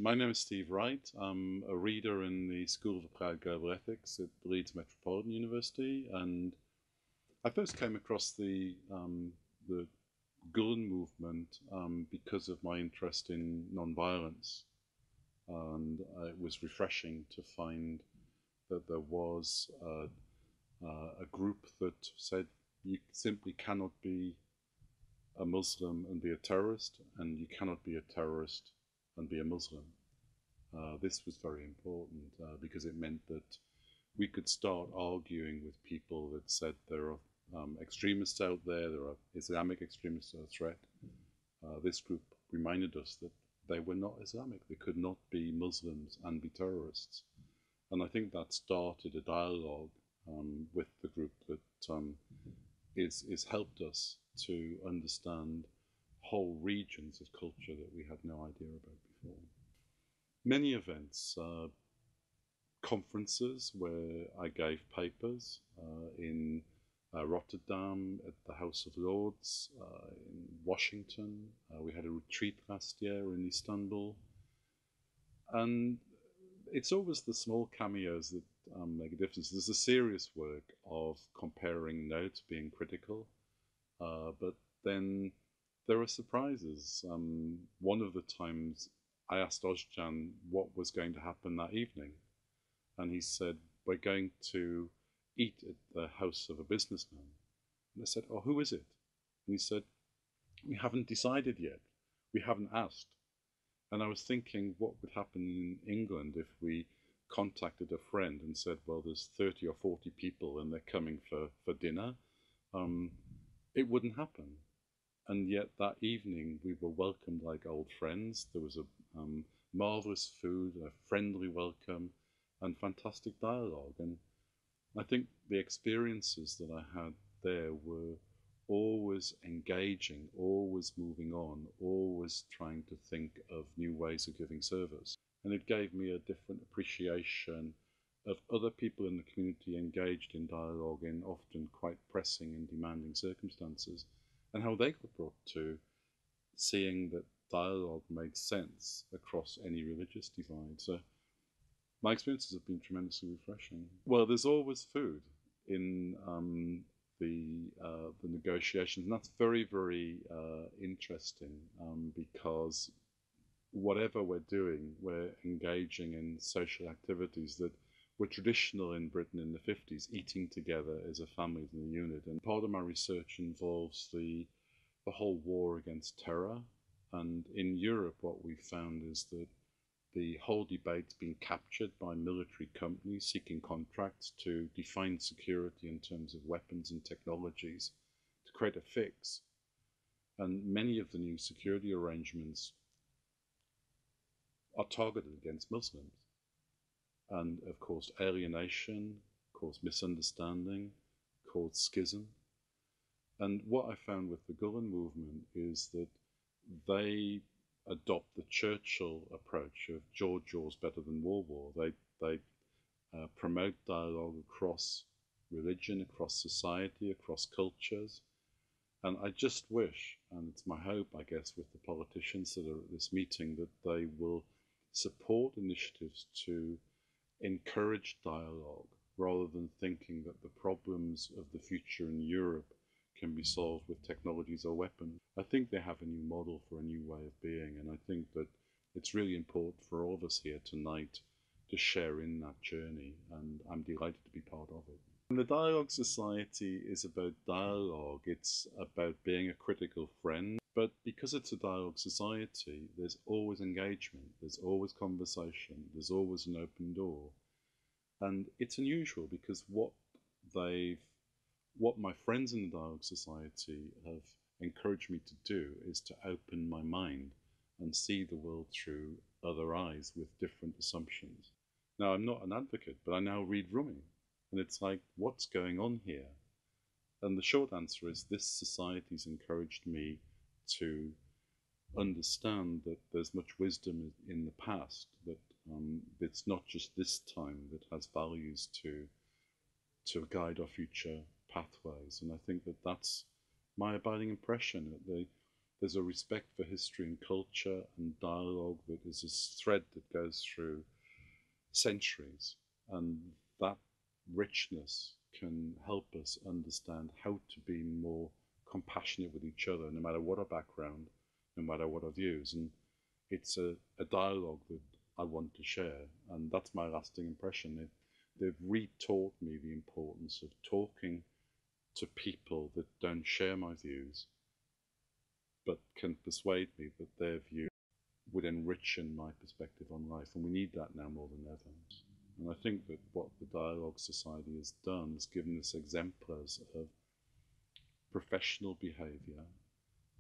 My name is Steve Wright. I'm a reader in the School of Applied Global Ethics at Leeds Metropolitan University, and I first came across the Gulen movement because of my interest in nonviolence, and it was refreshing to find that there was a group that said you simply cannot be a Muslim and be a terrorist, and you cannot be a terrorist and be a Muslim. This was very important because it meant that we could start arguing with people that said there are extremists out there are Islamic extremists are a threat. This group reminded us that they were not Islamic. They could not be Muslims and be terrorists. And I think that started a dialogue with the group that is helped us to understand whole regions of culture that we had no idea about before. Many events, conferences where I gave papers in Rotterdam, at the House of Lords, in Washington. We had a retreat last year in Istanbul. And it's always the small cameos that make a difference. There's a serious work of comparing notes, being critical, but then there are surprises. One of the times I asked Ozcan what was going to happen that evening, and he said, "We're going to eat at the house of a businessman." And I said, "Oh, who is it?" And he said, "We haven't decided yet. We haven't asked." And I was thinking, what would happen in England if we contacted a friend and said, well, there's 30 or 40 people and they're coming for dinner? It wouldn't happen. And yet that evening we were welcomed like old friends. There was a marvelous food, a friendly welcome, and fantastic dialogue. And I think the experiences that I had there were always engaging, always moving on, always trying to think of new ways of giving service. And it gave me a different appreciation of other people in the community engaged in dialogue in often quite pressing and demanding circumstances, and how they got brought to seeing that dialogue made sense across any religious divide. So my experiences have been tremendously refreshing. Well, there's always food in the negotiations, and that's very, very interesting because whatever we're doing, we're engaging in social activities that were traditional in Britain in the 50s, eating together as a family, as a unit. And part of my research involves the whole war against terror. And in Europe, what we found is that the whole debate's been captured by military companies seeking contracts to define security in terms of weapons and technologies to create a fix. And many of the new security arrangements are targeted against Muslims. And of course, alienation, cause misunderstanding, cause schism. And what I found with the Gulen movement is that they adopt the Churchill approach of George better than war. They promote dialogue across religion, across society, across cultures. And I just wish, and it's my hope, I guess, with the politicians that are at this meeting, that they will support initiatives to encourage dialogue rather than thinking that the problems of the future in Europe can be solved with technologies or weapons. I think they have a new model for a new way of being, and I think that it's really important for all of us here tonight to share in that journey, and I'm delighted to be part of it. And the Dialogue Society is about dialogue, it's about being a critical friend, but because it's a dialogue society, there's always engagement, there's always conversation, there's always an open door. And it's unusual because what my friends in the Dialogue Society have encouraged me to do is to open my mind and see the world through other eyes with different assumptions. Now, I'm not an advocate, but I now read Rumi, and it's like, what's going on here? And the short answer is this society's encouraged me to understand that there's much wisdom in the past, that it's not just this time that has values to guide our future pathways. And I think that that's my abiding impression. there's a respect for history and culture and dialogue that is a thread that goes through centuries, and that richness can help us understand how to be more compassionate with each other, no matter what our background, no matter what our views. And it's a dialogue that I want to share, and that's my lasting impression. They've re-taught me the importance of talking to people that don't share my views, but can persuade me that their view would enrich my perspective on life. And we need that now more than ever. And I think that what the Dialogue Society has done is given us exemplars of professional behaviour,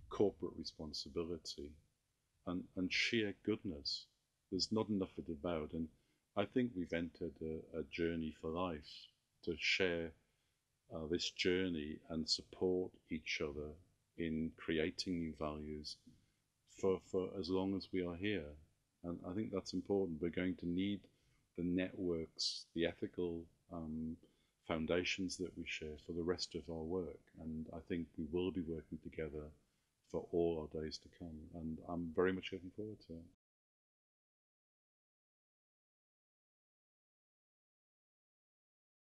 corporate responsibility, and sheer goodness. There's not enough of it about. And I think we've entered a journey for life to share this journey and support each other in creating new values for as long as we are here. And I think that's important. We're going to need the networks, the ethical foundations that we share for the rest of our work. And I think we will be working together for all our days to come. And I'm very much looking forward to it.